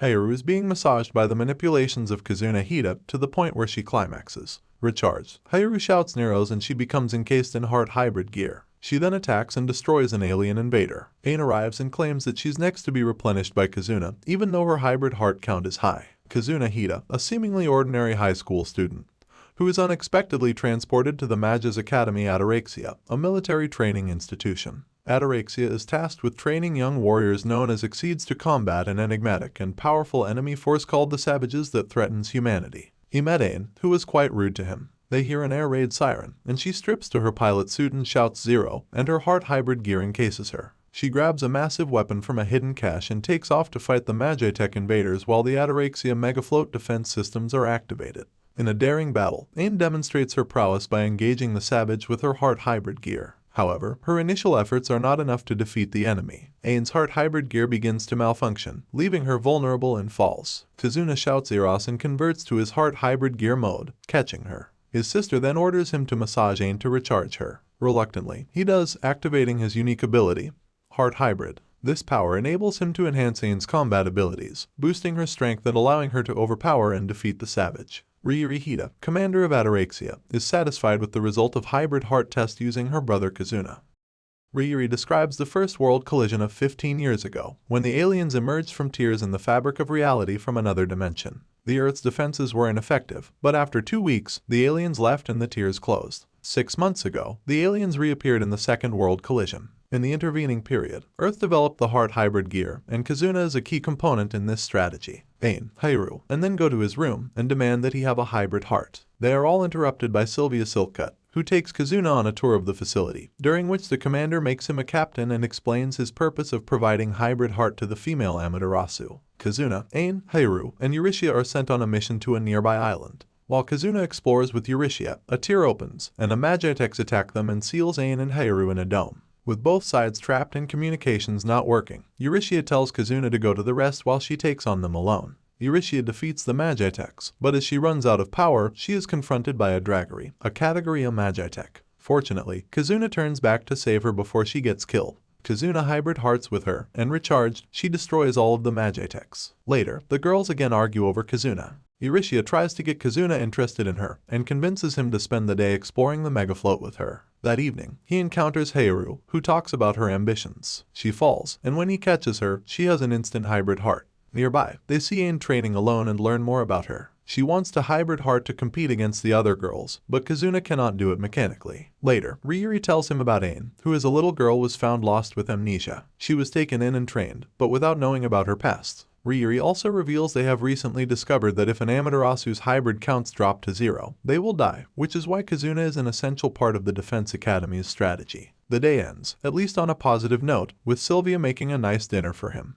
Hayaru is being massaged by the manipulations of Kazuna Hida to the point where she climaxes. Recharged, Hayaru shouts Neros and she becomes encased in heart hybrid gear. She then attacks and destroys an alien invader. Ain arrives and claims that she's next to be replenished by Kazuna, even though her hybrid heart count is high. Kazuna Hida, a seemingly ordinary high school student, who is unexpectedly transported to the Magia's Academy Ataraxia, a military training institution. Ataraxia is tasked with training young warriors known as Exceeds to combat an enigmatic and powerful enemy force called the Savages that threatens humanity. He met Ain, who was quite rude to him. They hear an air raid siren, and she strips to her pilot suit and shouts Zero, and her heart hybrid gear encases her. She grabs a massive weapon from a hidden cache and takes off to fight the Magia Ac invaders while the Ataraxia Megafloat defense systems are activated. In a daring battle, Ain demonstrates her prowess by engaging the Savage with her heart hybrid gear. However, her initial efforts are not enough to defeat the enemy. Ain's heart hybrid gear begins to malfunction, leaving her vulnerable and falls. Kazuna shouts Eros and converts to his heart hybrid gear mode, catching her. His sister then orders him to massage Ain to recharge her. Reluctantly, he does, activating his unique ability, Heart Hybrid. This power enables him to enhance Ain's combat abilities, boosting her strength and allowing her to overpower and defeat the Savage. Ryuri Hida, commander of Ataraxia, is satisfied with the result of hybrid heart test using her brother Kazuna. Ryuri describes the first world collision of 15 years ago, when the aliens emerged from tears in the fabric of reality from another dimension. The Earth's defenses were ineffective, but after 2 weeks, the aliens left and the tears closed. 6 months ago, the aliens reappeared in the second world collision. In the intervening period, Earth developed the heart hybrid gear, and Kazuna is a key component in this strategy. Ain, Hayaru, and then go to his room and demand that he have a hybrid heart. They are all interrupted by Sylvia Silkcut, who takes Kazuna on a tour of the facility, during which the commander makes him a captain and explains his purpose of providing hybrid heart to the female Amaterasu. Kazuna, Ain, Hayaru, and Eurytia are sent on a mission to a nearby island. While Kazuna explores with Eurytia, a tear opens, and a Magia Ac attack them and seals Ain and Hayaru in a dome. With both sides trapped and communications not working, Eurytia tells Kazuna to go to the rest while she takes on them alone. Eurytia defeats the Magia Acs, but as she runs out of power, she is confronted by a Draggery, a category of Magia Ac. Fortunately, Kazuna turns back to save her before she gets killed. Kazuna hybrid hearts with her, and recharged, she destroys all of the Magia Acs. Later, the girls again argue over Kazuna. Eurytia tries to get Kazuna interested in her, and convinces him to spend the day exploring the Megafloat with her. That evening, he encounters Hayaru, who talks about her ambitions. She falls, and when he catches her, she has an instant hybrid heart. Nearby, they see Ain training alone and learn more about her. She wants to hybrid heart to compete against the other girls, but Kazuna cannot do it mechanically. Later, Ryuri tells him about Ain, who as a little girl was found lost with amnesia. She was taken in and trained, but without knowing about her past. Ryuri also reveals they have recently discovered that if an Amaterasu's hybrid counts drop to 0, they will die, which is why Kazuna is an essential part of the Defense Academy's strategy. The day ends, at least on a positive note, with Sylvia making a nice dinner for him.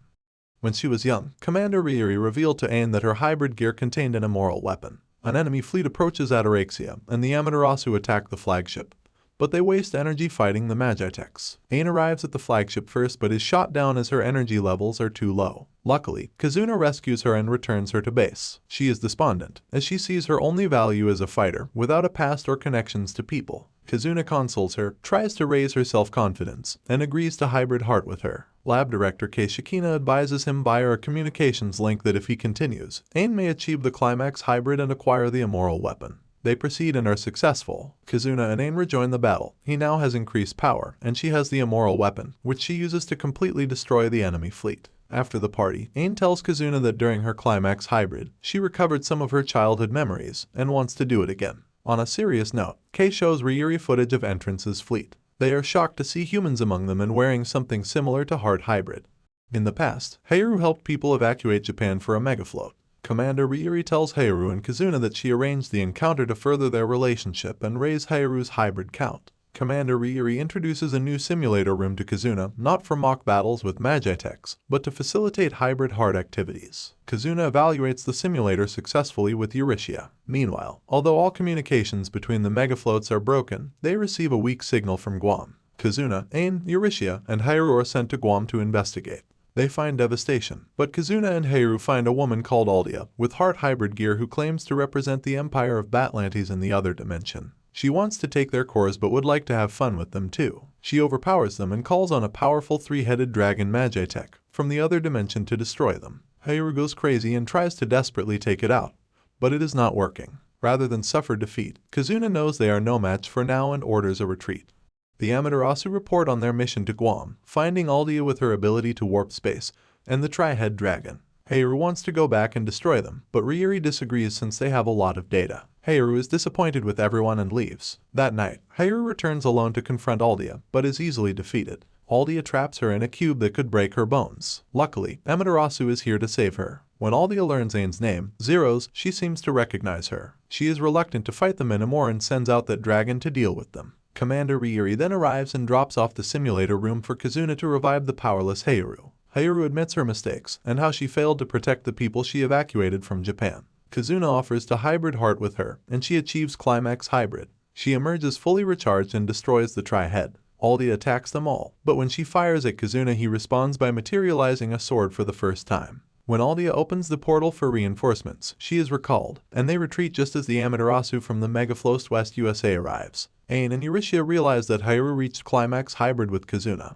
When she was young, Commander Ryuri revealed to Ain that her hybrid gear contained an immoral weapon. An enemy fleet approaches Ataraxia, and the Amaterasu attack the flagship. But they waste energy fighting the Magia Acs. Ain arrives at the flagship first but is shot down as her energy levels are too low. Luckily, Kazuna rescues her and returns her to base. She is despondent, as she sees her only value as a fighter, without a past or connections to people. Kazuna consoles her, tries to raise her self-confidence, and agrees to hybrid heart with her. Lab Director Keishikina advises him via a communications link that if he continues, Ain may achieve the climax hybrid and acquire the immoral weapon. They proceed and are successful. Kazuna and Ain rejoin the battle. He now has increased power, and she has the immoral weapon, which she uses to completely destroy the enemy fleet. After the party, Ain tells Kazuna that during her climax hybrid, she recovered some of her childhood memories, and wants to do it again. On a serious note, Kei shows Ryuri footage of Entrance's fleet. They are shocked to see humans among them and wearing something similar to Heart Hybrid. In the past, Hayaru helped people evacuate Japan for a megafloat. Commander Ryuri tells Hayaru and Kazuna that she arranged the encounter to further their relationship and raise Hayaru's hybrid count. Commander Ryuri introduces a new simulator room to Kazuna, not for mock battles with Magia Acs, but to facilitate hybrid heart activities. Kazuna evaluates the simulator successfully with Eurytia. Meanwhile, although all communications between the megafloats are broken, they receive a weak signal from Guam. Kazuna, Ain, Eurytia, and Hayaru are sent to Guam to investigate. They find devastation, but Kazuna and Hayaru find a woman called Aldia, with heart hybrid gear who claims to represent the Empire of Batlantes in the other dimension. She wants to take their cores but would like to have fun with them too. She overpowers them and calls on a powerful three-headed dragon Magia Ac from the other dimension to destroy them. Hayaru goes crazy and tries to desperately take it out, but it is not working. Rather than suffer defeat, Kazuna knows they are no match for now and orders a retreat. The Amaterasu report on their mission to Guam, finding Aldia with her ability to warp space, and the Tri-Head Dragon. Hayaru wants to go back and destroy them, but Ryuri disagrees since they have a lot of data. Hayaru is disappointed with everyone and leaves. That night, Hayaru returns alone to confront Aldia, but is easily defeated. Aldia traps her in a cube that could break her bones. Luckily, Amaterasu is here to save her. When Aldia learns Aine's name, Zero's, she seems to recognize her. She is reluctant to fight them anymore and sends out that dragon to deal with them. Commander Ryuri then arrives and drops off the simulator room for Kazuna to revive the powerless Hayaru. Hayaru admits her mistakes and how she failed to protect the people she evacuated from Japan. Kazuna offers to hybrid heart with her, and she achieves climax hybrid. She emerges fully recharged and destroys the Tri-Head. Aldia attacks them all, but when she fires at Kazuna he responds by materializing a sword for the first time. When Aldia opens the portal for reinforcements, she is recalled, and they retreat just as the Amaterasu from the Megafloat West USA arrives. Aine and Euryssia realize that Hayaru reached climax hybrid with Kazuna.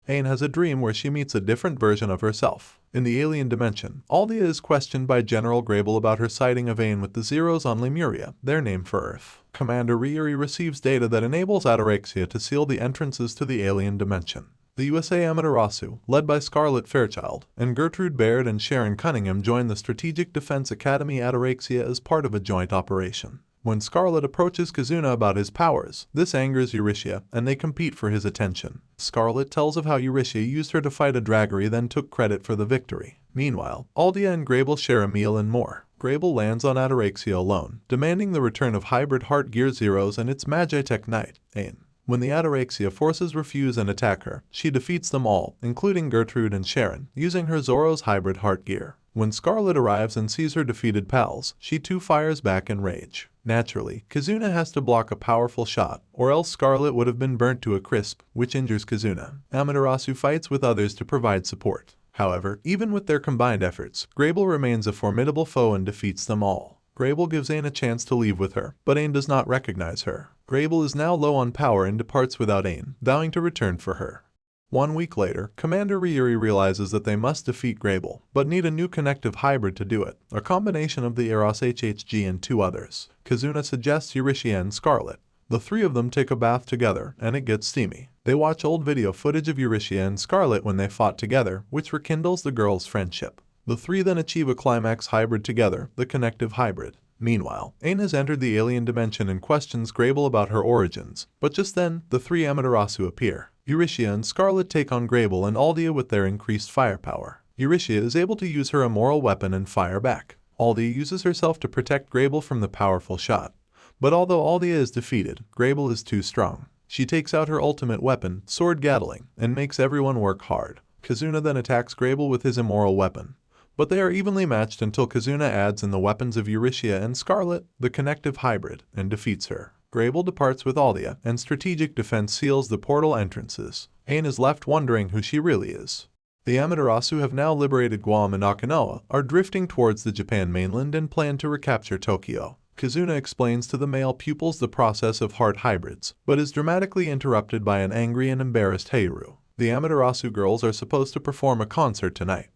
Aine has a dream where she meets a different version of herself. In the alien dimension, Aldia is questioned by General Grable about her sighting of Aine with the Zeros on Lemuria, their name for Earth. Commander Ryuri receives data that enables Ataraxia to seal the entrances to the alien dimension. The USA Amaterasu, led by Scarlet Fairchild, and Gertrude Baird and Sharon Cunningham join the Strategic Defense Academy Ataraxia as part of a joint operation. When Scarlet approaches Kazuna about his powers, this angers Euryssia, and they compete for his attention. Scarlet tells of how Euryssia used her to fight a Draggery then took credit for the victory. Meanwhile, Aldia and Grable share a meal and more. Grable lands on Ataraxia alone, demanding the return of Hybrid Heart Gear Zeros and its Magitek Knight, Aine. When the Ataraxia forces refuse and attack her, she defeats them all, including Gertrude and Sharon, using her Zoro's Hybrid Heart Gear. When Scarlet arrives and sees her defeated pals, she too fires back in rage. Naturally, Kazuna has to block a powerful shot, or else Scarlet would have been burnt to a crisp, which injures Kazuna. Amaterasu fights with others to provide support. However, even with their combined efforts, Grable remains a formidable foe and defeats them all. Grable gives Aine a chance to leave with her, but Aine does not recognize her. Grable is now low on power and departs without Aine, vowing to return for her. 1 week later, Commander Ryuri realizes that they must defeat Grable, but need a new connective hybrid to do it, a combination of the Eros HHG and 2 others. Kazuna suggests Euryssia and Scarlet. The 3 of them take a bath together, and it gets steamy. They watch old video footage of Euryssia and Scarlet when they fought together, which rekindles the girls' friendship. The 3 then achieve a climax hybrid together, the connective hybrid. Meanwhile, Aine has entered the alien dimension and questions Grable about her origins, but just then, the 3 Amaterasu appear. Euryssia and Scarlet take on Grable and Aldia with their increased firepower. Euryssia is able to use her Immoral Weapon and fire back. Aldia uses herself to protect Grable from the powerful shot. But although Aldia is defeated, Grable is too strong. She takes out her ultimate weapon, Sword Gatling, and makes everyone work hard. Kazuna then attacks Grable with his Immoral Weapon. But they are evenly matched until Kazuna adds in the weapons of Euryssia and Scarlet, the connective hybrid, and defeats her. Grable departs with Aldia, and Strategic Defense seals the portal entrances. Aine is left wondering who she really is. The Amaterasu have now liberated Guam and Okinawa, are drifting towards the Japan mainland and plan to recapture Tokyo. Kazuna explains to the male pupils the process of heart hybrids, but is dramatically interrupted by an angry and embarrassed Hayaru. The Amaterasu girls are supposed to perform a concert tonight.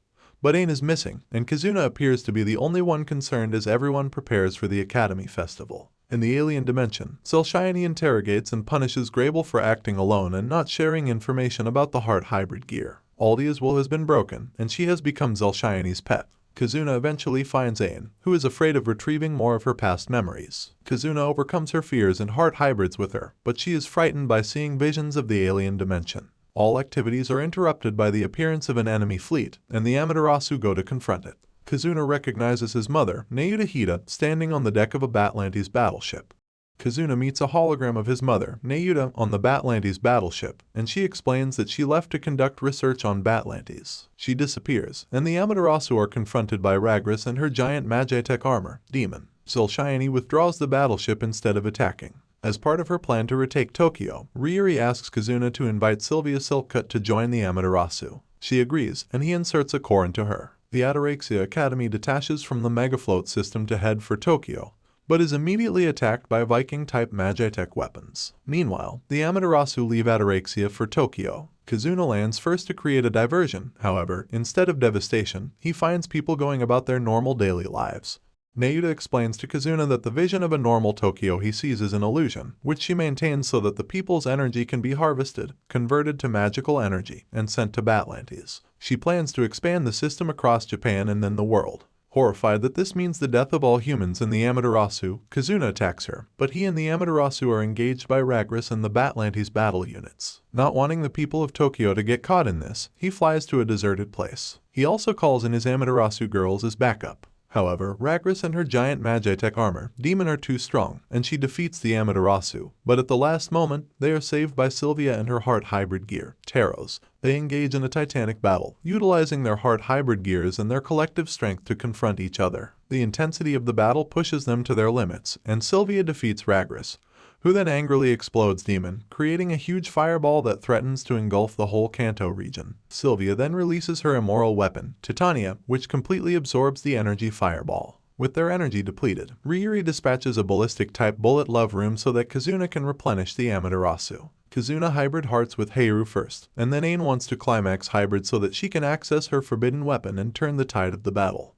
But Aine is missing, and Kazuna appears to be the only one concerned as everyone prepares for the Academy Festival. In the alien dimension, Zelshayani interrogates and punishes Grable for acting alone and not sharing information about the heart hybrid gear. Aldia's will has been broken, and she has become Zelshayani's pet. Kazuna eventually finds Aine, who is afraid of retrieving more of her past memories. Kazuna overcomes her fears and heart hybrids with her, but she is frightened by seeing visions of the alien dimension. All activities are interrupted by the appearance of an enemy fleet, and the Amaterasu go to confront it. Kazuna recognizes his mother, Nayuta Hida, standing on the deck of a Batlantes battleship. Kazuna meets a hologram of his mother, Nayuta, on the Batlantes battleship, and she explains that she left to conduct research on Batlantes. She disappears, and the Amaterasu are confronted by Ragras and her giant Magitek armor, Demon. Zelshayani withdraws the battleship instead of attacking. As part of her plan to retake Tokyo, Ryuri asks Kazuna to invite Sylvia Silkcut to join the Amaterasu. She agrees, and he inserts a core into her. The Ataraxia Academy detaches from the Megafloat system to head for Tokyo, but is immediately attacked by Viking-type Magia Ac weapons. Meanwhile, the Amaterasu leave Ataraxia for Tokyo. Kazuna lands first to create a diversion. However, instead of devastation, he finds people going about their normal daily lives. Nayuta explains to Kazuna that the vision of a normal Tokyo he sees is an illusion, which she maintains so that the people's energy can be harvested, converted to magical energy, and sent to Batlantes. She plans to expand the system across Japan and then the world. Horrified that this means the death of all humans in the Amaterasu, Kazuna attacks her, but he and the Amaterasu are engaged by Ragras and the Batlantes battle units. Not wanting the people of Tokyo to get caught in this, he flies to a deserted place. He also calls in his Amaterasu girls as backup. However, Ragras and her giant Magia Ac armor demon are too strong, and she defeats the Amaterasu. But at the last moment, they are saved by Sylvia and her heart hybrid gear, Taros. They engage in a titanic battle, utilizing their heart hybrid gears and their collective strength to confront each other. The intensity of the battle pushes them to their limits, and Sylvia defeats Ragras, who then angrily explodes Demon, creating a huge fireball that threatens to engulf the whole Kanto region. Sylvia then releases her immoral weapon, Titania, which completely absorbs the energy fireball. With their energy depleted, Ryuri dispatches a ballistic-type bullet love room so that Kazuna can replenish the Amaterasu. Kazuna hybrid hearts with Heiru first, and then Ain wants to climax hybrid so that she can access her forbidden weapon and turn the tide of the battle.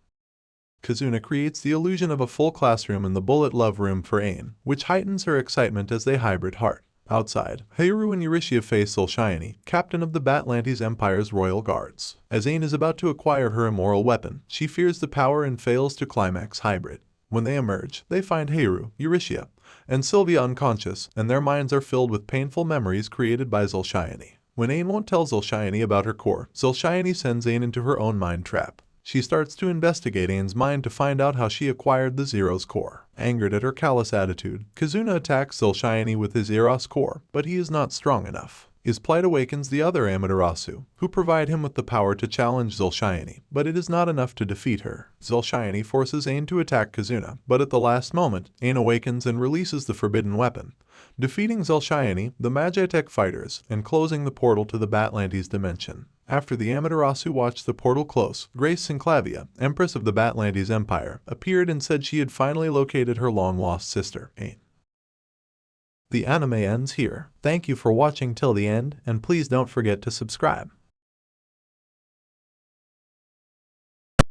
Kazuna creates the illusion of a full classroom in the bullet love room for Ain, which heightens her excitement as they hybrid heart. Outside, Heiru and Euryssia face Zulshayani, captain of the Batlantes Empire's royal guards. As Ain is about to acquire her immoral weapon, she fears the power and fails to climax hybrid. When they emerge, they find Heiru, Euryssia, and Sylvia unconscious, and their minds are filled with painful memories created by Zulshayani. When Ain won't tell Zulshayani about her core, Zulshayani sends Ain into her own mind trap. She starts to investigate Ain's mind to find out how she acquired the Zero's core. Angered at her callous attitude, Kazuna attacks Zulshayani with his Eros core, but he is not strong enough. His plight awakens the other Amaterasu, who provide him with the power to challenge Zulshayani, but it is not enough to defeat her. Zulshayani forces Ain to attack Kazuna, but at the last moment, Ain awakens and releases the forbidden weapon, defeating Zulshayani, the Magia Ac fighters, and closing the portal to the Batlantes dimension. After the Amaterasu watched the portal close, Grace Synclavia, Empress of the Batlantes Empire, appeared and said she had finally located her long-lost sister, Ain. The anime ends here. Thank you for watching till the end, and please don't forget to subscribe.